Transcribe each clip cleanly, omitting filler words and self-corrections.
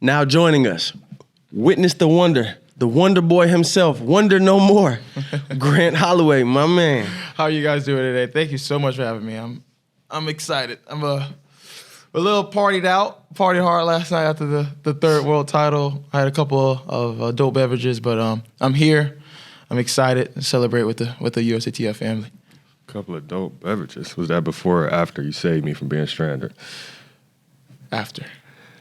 Now joining us, witness the wonder boy himself, wonder no more, Grant Holloway, my man. How are you guys doing today? Thank you so much for having me. I'm excited. I'm a little partied hard last night after the third world title. I had a couple of adult beverages, but I'm here. I'm excited to celebrate with the USATF family. A couple of adult beverages. Was that before or after you saved me from being stranded? After.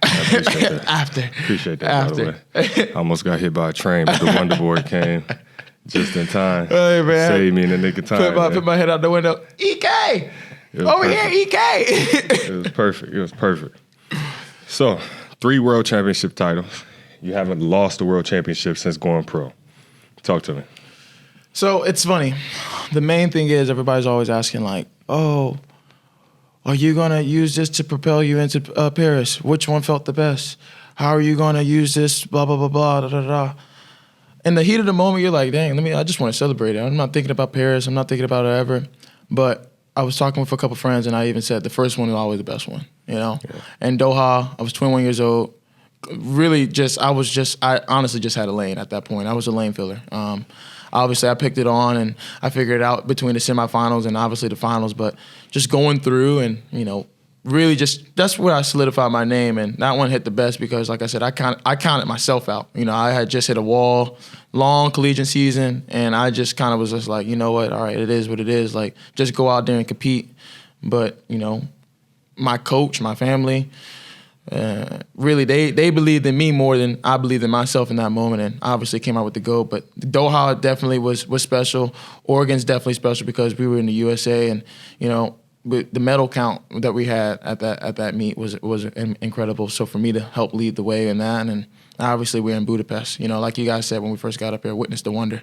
I appreciate that. After. Appreciate that, by the way. I almost got hit by a train, but the Wonder Boy came just in time. Hey, man. Saved me in the nick of time. Put my head out the window. EK! Over perfect. here, EK! It was perfect. It was perfect. So, 3 world championship titles. You haven't lost the world championship since going pro. Talk to me. So, it's funny. The main thing is everybody's always asking, like, oh, are you going to use this to propel you into Paris? Which one felt the best? How are you going to use this? Blah, blah, blah, blah, da, da, da. In the heat of the moment, you're like, dang, I just want to celebrate it. I'm not thinking about Paris. I'm not thinking about it ever. But I was talking with a couple friends, and I even said the first one is always the best one, you know? Yeah. And Doha, I was 21 years old. Really I honestly just had a lane at that point. I was a lane filler. Obviously, I picked it on, and I figured it out between the semifinals and obviously the finals. But just going through and, really that's where I solidified my name. And that one hit the best because, like I said, I counted myself out. I had just hit a wall, long collegiate season, and I just kind of was just like, you know what, all right, it is what it is. Like, just go out there and compete. But, my coach, my family, really, they believed in me more than I believed in myself in that moment, and obviously came out with the gold. But Doha definitely was special. Oregon's definitely special because we were in the USA, and the medal count that we had at that meet was incredible. So for me to help lead the way in that, and obviously we're in Budapest. Like you guys said when we first got up here, witness the wonder.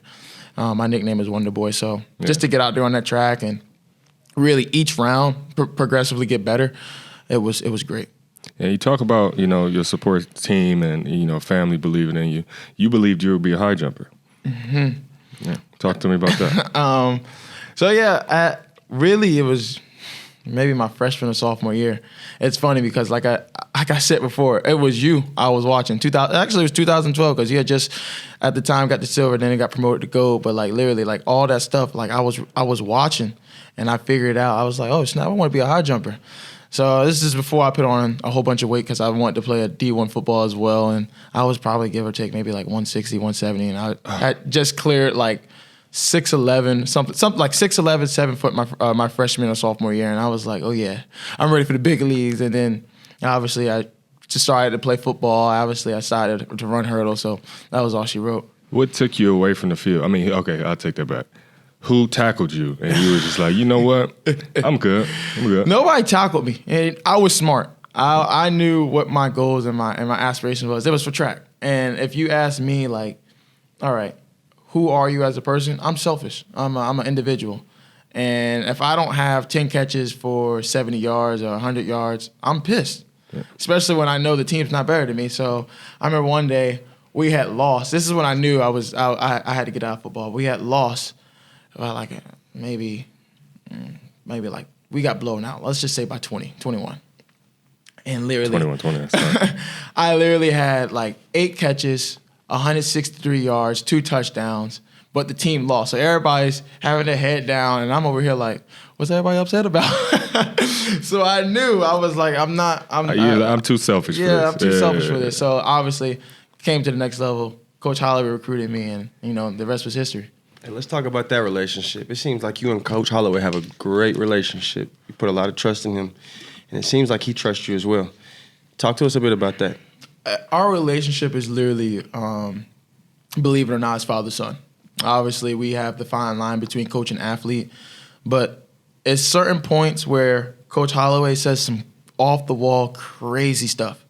My nickname is Wonder Boy. So just to get out there on that track and really each round progressively get better, it was great. Yeah, you talk about, your support team and, family believing in you. You believed you would be a high jumper. Mm-hmm. Yeah. Talk to me about that. Really it was maybe my freshman or sophomore year. It's funny because like I said before, it was you I was watching. Actually, it was 2012 because you had just at the time got the silver, then it got promoted to gold. But like literally, like all that stuff, like I was watching, and I figured out. I was like, oh snap, I want to be a high jumper. So this is before I put on a whole bunch of weight because I wanted to play a D1 football as well. And I was probably, give or take, maybe like 160, 170. And I had just cleared like 6'11", something like 6'11", 7 foot my freshman or sophomore year. And I was like, oh yeah, I'm ready for the big leagues. And then obviously I just started to play football. Obviously I started to run hurdle. So that was all she wrote. What took you away from the field? I mean, okay, I'll take that back. Who tackled you? And you were just like, you know what? I'm good. Nobody tackled me. And I was smart. I knew what my goals and my aspirations was. It was for track. And if you ask me, like, all right, who are you as a person? I'm selfish. I'm an individual. And if I don't have 10 catches for 70 yards or 100 yards, I'm pissed. Yeah. Especially when I know the team's not better than me. So I remember one day we had lost. This is when I knew I had to get out of football. We had lost. Well, like maybe like we got blown out. Let's just say by 21. And literally 21. I literally had like 8 catches, 163 yards, 2 touchdowns, but the team lost. So everybody's having their head down, and I'm over here like, what's everybody upset about? So I knew. I was like, I'm too selfish for this. Yeah, I'm too selfish for this. So obviously came to the next level. Coach Holloway recruited me, and the rest was history. Hey, let's talk about that relationship. It seems like you and Coach Holloway have a great relationship. You put a lot of trust in him, and it seems like he trusts you as well. Talk to us a bit about that. Our relationship is literally, believe it or not, it's father-son. Obviously, we have the fine line between coach and athlete, but at certain points where Coach Holloway says some off-the-wall crazy stuff,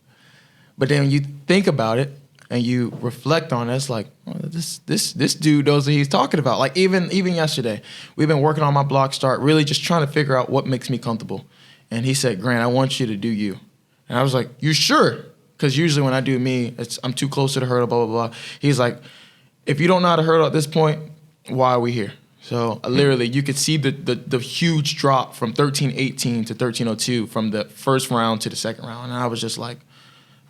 but then when you think about it, and you reflect on it, it's like, oh, this dude knows what he's talking about. Like even yesterday, we've been working on my block start, really just trying to figure out what makes me comfortable. And he said, Grant, I want you to do you. And I was like, you sure? Because usually when I do me, I'm too close to the hurdle, blah, blah, blah. He's like, if you don't know how to hurdle at this point, why are we here? So literally, you could see the huge drop from 13-18 to 13-02 from the first round to the second round. And I was just like,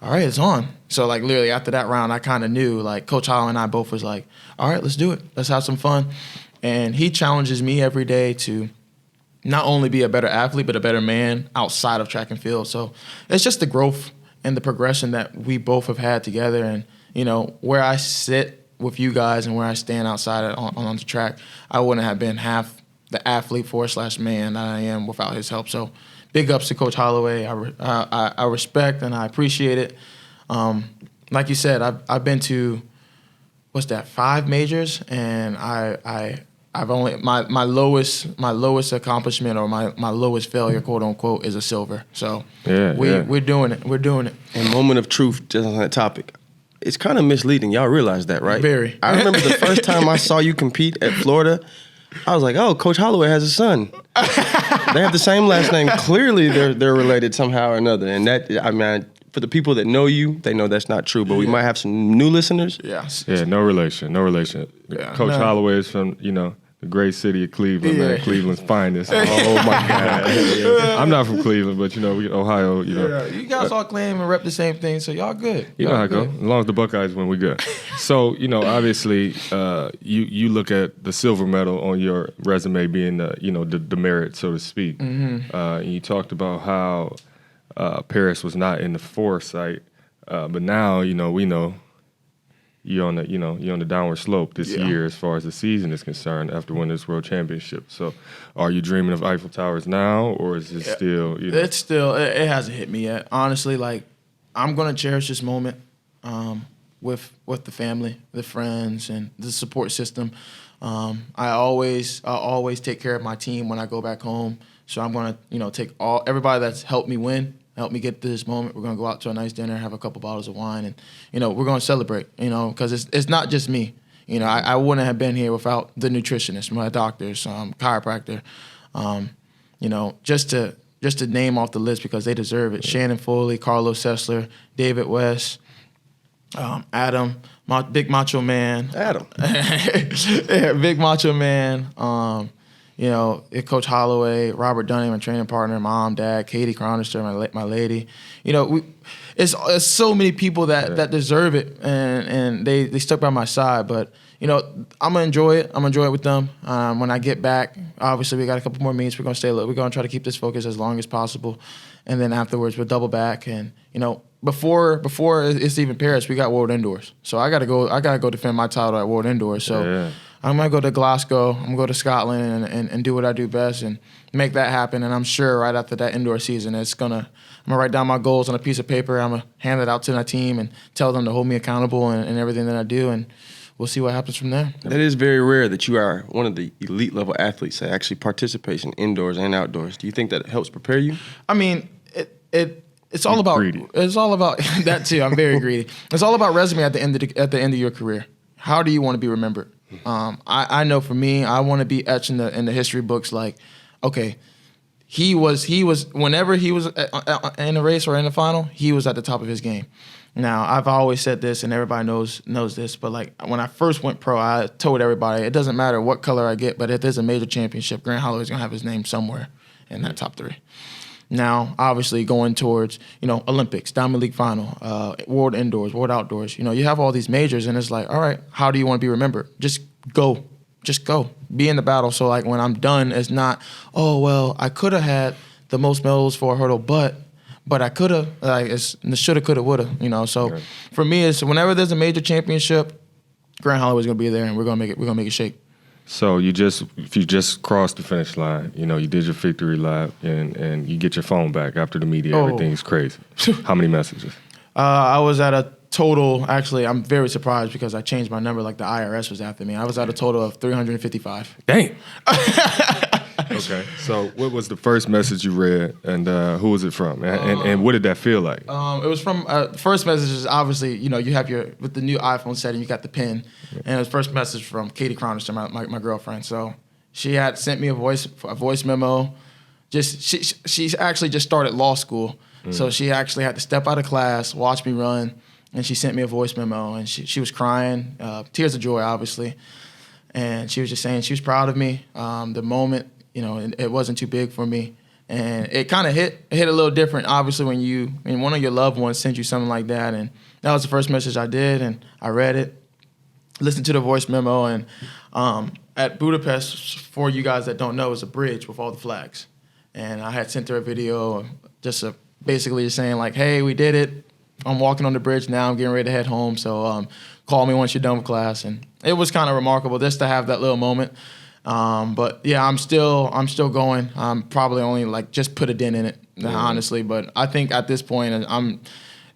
all right, it's on. So, like, literally after that round, I kind of knew, like, Coach Holloway and I both was like, all right, let's do it. Let's have some fun. And he challenges me every day to not only be a better athlete, but a better man outside of track and field. So it's just the growth and the progression that we both have had together. And, you know, where I sit with you guys and where I stand outside on the track, I wouldn't have been half the athlete / man that I am without his help. So big ups to Coach Holloway. I respect and I appreciate it. Like you said, I've been to, 5 majors, and I've only my lowest accomplishment or my lowest failure, quote unquote, is a silver. So we're doing it. We're doing it. And moment of truth, just on that topic. It's kind of misleading. Y'all realize that, right? Very. I remember the first time I saw you compete at Florida, I was like, oh, Coach Holloway has a son. They have the same last name. Clearly, they're related somehow or another. And that, I mean, for the people that know you, they know that's not true. But we might have some new listeners. Yeah, no relation. Yeah, Coach Holloway is from, the great city of Cleveland, man. Cleveland's finest. Oh my God! I'm not from Cleveland, but we Ohio. You guys all claim and rep the same thing, so y'all good. You know how it go. As long as the Buckeyes win, we good. So obviously, you look at the silver medal on your resume being the merit, so to speak. Mm-hmm. And you talked about how Paris was not in the foresight, but now we know. You're on the downward slope this year as far as the season is concerned after winning this world championship. So, are you dreaming of Eiffel Towers now, or is it still? It's still. It hasn't hit me yet. Honestly, like, I'm gonna cherish this moment with the family, the friends, and the support system. I always take care of my team when I go back home. So I'm gonna take everybody that's helped me win. Help me get to this moment. We're gonna go out to a nice dinner, have a couple bottles of wine, and we're gonna celebrate. Because it's not just me. I wouldn't have been here without the nutritionist, my doctors, chiropractor. Just to name off the list because they deserve it. Shannon Foley, Carlos Sessler, David West, Adam, Big Macho Man. Adam. Yeah, Big Macho Man. Coach Holloway, Robert Dunning, my training partner, mom, dad, Katie Cronister, my lady. It's so many people that deserve it, and they stuck by my side. But I'm gonna enjoy it. I'm gonna enjoy it with them. When I get back, obviously we got a couple more meets. We're gonna stay. We're gonna try to keep this focus as long as possible, and then afterwards we'll double back. And before it's even Paris, we got World Indoors. So I gotta go defend my title at World Indoors. So. Yeah. I'm going to go to Glasgow, I'm going to go to Scotland and do what I do best and make that happen. And I'm sure right after that indoor season, I'm going to write down my goals on a piece of paper. I'm going to hand it out to my team and tell them to hold me accountable and everything that I do. And we'll see what happens from there. That is very rare that you are one of the elite level athletes that actually participates in indoors and outdoors. Do you think that helps prepare you? I mean, it's all about greedy. It's all about that too. I'm very greedy. It's all about resume at the end of your career. How do you want to be remembered? I know for me, I want to be etched in the history books. Like, okay, he was whenever he was in a race or in the final, he was at the top of his game. Now, I've always said this, and everybody knows this, but like when I first went pro, I told everybody it doesn't matter what color I get, but if there's a major championship, Grant Holloway's gonna have his name somewhere in that top 3. Now, obviously, going towards Olympics, Diamond League final, World Indoors, World Outdoors. You have all these majors, and it's like, all right, how do you want to be remembered? Just go, be in the battle. So like when I'm done, it's not, oh well, I could have had the most medals for a hurdle, but I could have. Like it's the shoulda, coulda, woulda. So okay. For me, it's whenever there's a major championship, Grant Holloway's gonna be there, and we're gonna make it shake. So if you just crossed the finish line, you did your victory lap, and you get your phone back after the media, everything's crazy. How many messages? I was at a total, actually, I'm very surprised because I changed my number like the IRS was after me. I was at a total of 355. Dang. Okay. So what was the first message you read, and who was it from? And what did that feel like? It was from, first message is obviously, you have with the new iPhone setting, you got the pin. And it was first message from Katie Cronister, my girlfriend. So she had sent me a voice memo. She actually just started law school. So she actually had to step out of class, watch me run, and she sent me a voice memo. And she was crying, tears of joy, obviously. And she was just saying she was proud of me. The moment, it wasn't too big for me. And it kind of hit a little different, obviously, when one of your loved ones sent you something like that. And that was the first message I did, and I read it, listened to the voice memo, and at Budapest, for you guys that don't know, is a bridge with all the flags. And I had sent her a video basically saying like, hey, we did it. I'm walking on the bridge now. I'm getting ready to head home. So call me once you're done with class. And it was kind of remarkable just to have that little moment. But yeah, I'm still going. I'm probably only like just put a dent in it, honestly. But I think at this point,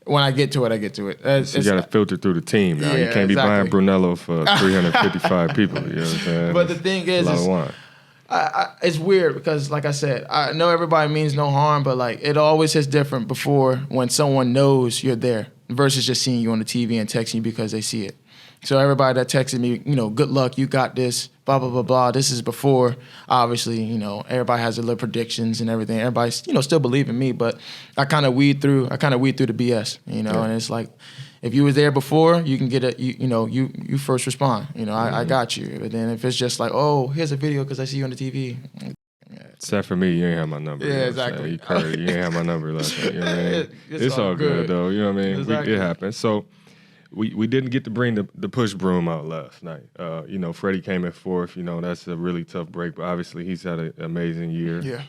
when I get to it, I get to it. So you got to filter through the team now. Yeah, you can't be buying Brunello for 355 people. You know what I'm saying? But the thing is, it's weird because, like I said, I know everybody means no harm, but like it always is different before when someone knows you're there versus just seeing you on the TV and texting you because they see it. So everybody that texted me, good luck, you got this, blah, blah, blah, blah. This is before, obviously, everybody has their little predictions and everything. Everybody's, still believe in me, but I kind of weed through the BS, and it's like, if you was there before, you can get you first respond. I got you. But then if it's just like, oh, here's a video because I see you on the TV. Except for me, you ain't have my number. Yeah, exactly. You ain't have my number last night. You know what I mean? It's all good though. You know what I mean? Exactly. It happens. So we didn't get to bring the push broom out last night. Freddie came in fourth. That's a really tough break, but obviously he's had an amazing year. Yeah.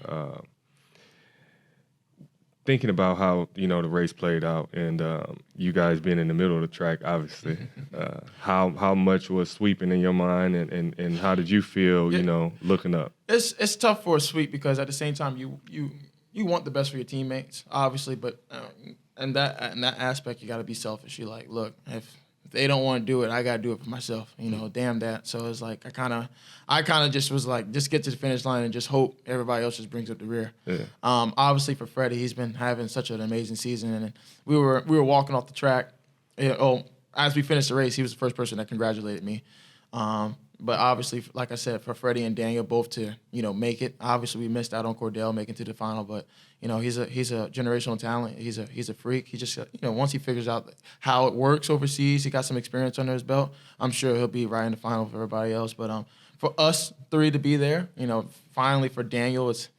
Thinking about how the race played out and you guys being in the middle of the track, obviously, how much was sweeping in your mind and how did you feel, looking up? It's tough for a sweep because at the same time you want the best for your teammates, obviously, but in that aspect you got to be selfish. You're like, look, if they don't want to do it, I got to do it for myself. Damn that. So it's like I kind of just was like, just get to the finish line and just hope everybody else just brings up the rear. Yeah. Obviously for Freddie, he's been having such an amazing season, and we were walking off the track. As we finished the race, he was the first person that congratulated me. But obviously, like I said, for Freddie and Daniel both to make it. Obviously, we missed out on Cordell making it to the final, but he's a generational talent. He's a freak. He just once he figures out how it works overseas, he got some experience under his belt. I'm sure he'll be right in the final for everybody else. But for us three to be there, finally for Daniel, it's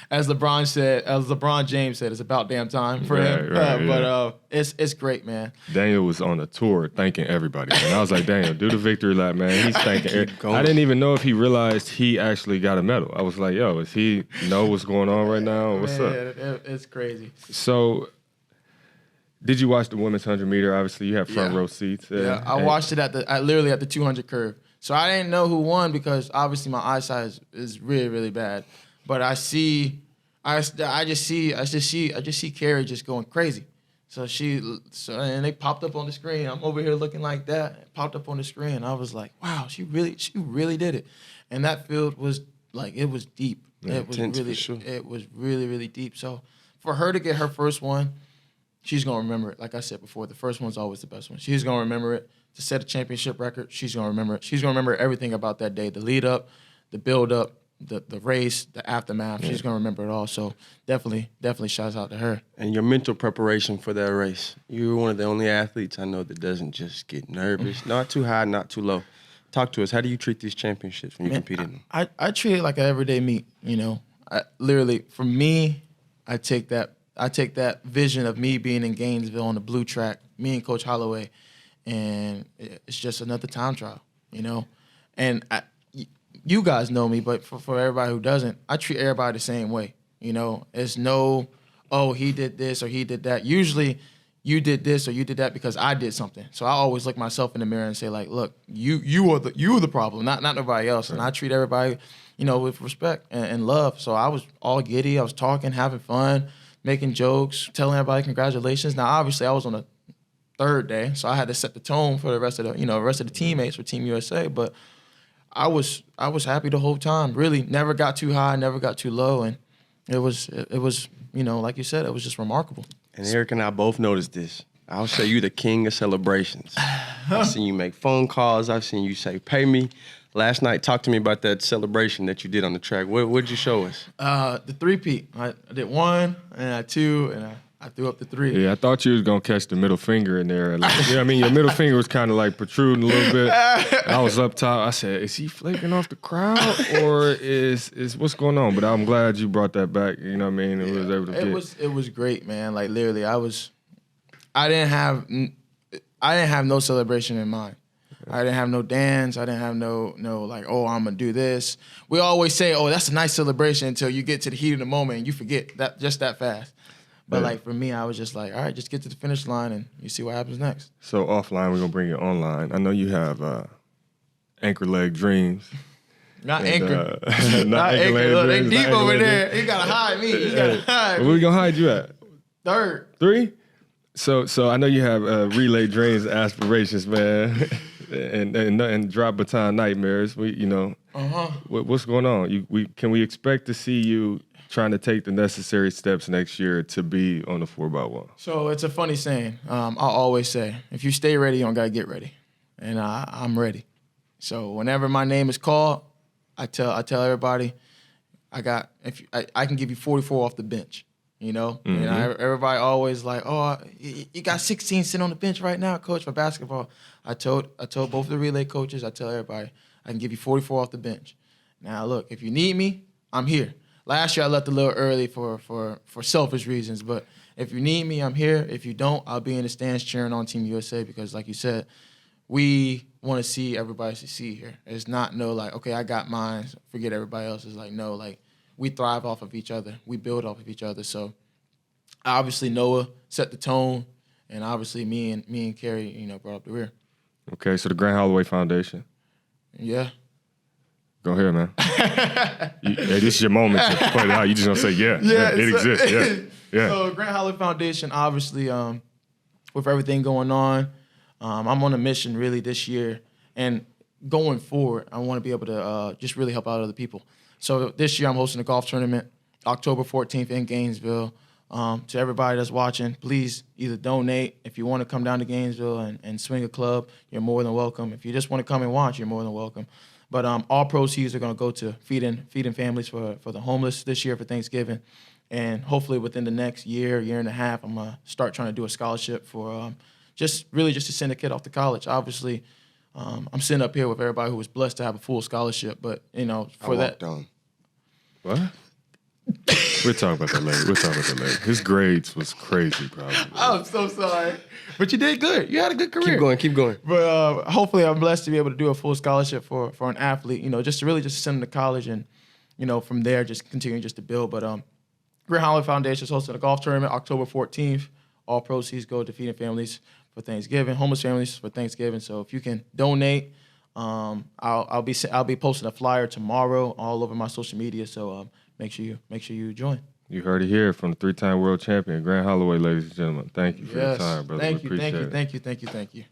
as LeBron James said, it's about damn time for him. But it's great, man. Daniel was on a tour thanking everybody, and I was like, Daniel, do the victory lap, man. He's thanking. I didn't even know if he realized he actually got a medal. I was like, yo, does he know what's going on right now? What's up? It's crazy. So, did you watch the women's 100-meter? Obviously, you have front row seats. Yeah, I watched it literally at the 200 curve. So I didn't know who won because obviously my eyesight is really, really bad. But I just see Carrie just going crazy. And they popped up on the screen. I'm over here looking like that. It popped up on the screen. I was like, wow, she really did it. And that field was like, it was deep. Yeah, it was really, really deep. So for her to get her first one, she's gonna remember it. Like I said before, the first one's always the best one. She's gonna remember it. To set a championship record, she's gonna remember it. She's gonna remember everything about that day, the lead up, the build up, the race, the aftermath. Yeah. She's gonna remember it all. So definitely shouts out to her. And your mental preparation for that race. You're one of the only athletes I know that doesn't just get nervous. Not too high, not too low. Talk to us. How do you treat these championships when you compete in them? I treat it like an everyday meet. Literally, for me, I take that vision of me being in Gainesville on the blue track, me and Coach Holloway, and it's just another time trial, And you guys know me, but for everybody who doesn't, I treat everybody the same way. It's no, oh, he did this or he did that. Usually, you did this or you did that because I did something. So I always look myself in the mirror and say, like, look, you are the problem, not nobody else. Right. And I treat everybody, with respect and love. So I was all giddy. I was talking, having fun, making jokes, telling everybody congratulations. Now, obviously, I was on a third day, so I had to set the tone for the rest of the teammates for Team USA. But I was happy the whole time. Really, never got too high, never got too low, and it was like you said, it was just remarkable. And Erik and I both noticed this. I'll show you the king of celebrations. I've seen you make phone calls. I've seen you say, "Pay me." Last night, talk to me about that celebration that you did on the track. What did you show us? The three-peat. I did one, and I two, and I threw up the 3. Yeah, I thought you was gonna catch the middle finger in there. Like, I mean, your middle finger was kind of like protruding a little bit. I was up top. I said, "Is he flaking off the crowd, or is what's going on?" But I'm glad you brought that back. You know what I mean? It was able to get. It was great, man. Like literally, I didn't have no celebration in mind. I didn't have no dance. I didn't have no like, oh, I'm gonna do this. We always say, oh, that's a nice celebration until you get to the heat of the moment and you forget that just that fast. But like for me, I was just like, all right, just get to the finish line and you see what happens next. So offline, we're gonna bring you online. I know you have anchor leg dreams. Not anchor. Not anchor leg Look, dreams. they deep over there. You gotta hide me. You gotta hide Where we gonna hide you at? 3rd. 3? So I know you have relay dreams, and aspirations, man, and drop baton nightmares. What's going on? Can we expect to see you trying to take the necessary steps next year to be on the 4x1? So it's a funny saying. I always say, if you stay ready, you don't gotta get ready, and I'm ready. So whenever my name is called, I tell everybody, I can give you 44 off the bench. You know, Mm-hmm. and everybody always like, oh, you got 16 sitting on the bench right now, coach, for basketball. I told both of the relay coaches, I tell everybody, I can give you 44 off the bench. Now, look, if you need me, I'm here. Last year I left a little early for selfish reasons, but if you need me, I'm here. If you don't, I'll be in the stands cheering on Team USA because, like you said, we want to see everybody succeed here. It's not like, okay, I got mine, forget everybody else. It's like, no, like, we thrive off of each other. We build off of each other. So obviously Noah set the tone, and obviously me and Kerry, brought up the rear. Okay, so the Grant Holloway Foundation. Yeah. Go ahead, man. Hey, this is your moment to point it out. You just gonna say, it exists. Yeah. So Grant Holloway Foundation, obviously, with everything going on, I'm on a mission really this year, and going forward, I want to be able to just really help out other people. So this year I'm hosting a golf tournament, October 14th in Gainesville. To everybody that's watching, please either donate. If you want to come down to Gainesville and swing a club, you're more than welcome. If you just want to come and watch, you're more than welcome. But all proceeds are going to go to feeding families for the homeless this year for Thanksgiving. And hopefully within the next year and a half, I'm going to start trying to do a scholarship for just to send a kid off to college. Obviously, I'm sitting up here with everybody who was blessed to have a full scholarship, but for that. What? We'll talk about that later. His grades was crazy, probably. I'm so sorry, but you did good. You had a good career. Keep going. But hopefully, I'm blessed to be able to do a full scholarship for an athlete. Just to send them to college, and from there, just continuing just to build. But Grant Holloway Foundation is hosting a golf tournament October 14th. All proceeds go to feeding families for Thanksgiving, homeless families for Thanksgiving. So if you can donate, I'll be posting a flyer tomorrow all over my social media. So make sure you join. You heard it here from the 3-time world champion, Grant Holloway, ladies and gentlemen. Thank you for your time, brother. Thank we appreciate it. Thank you.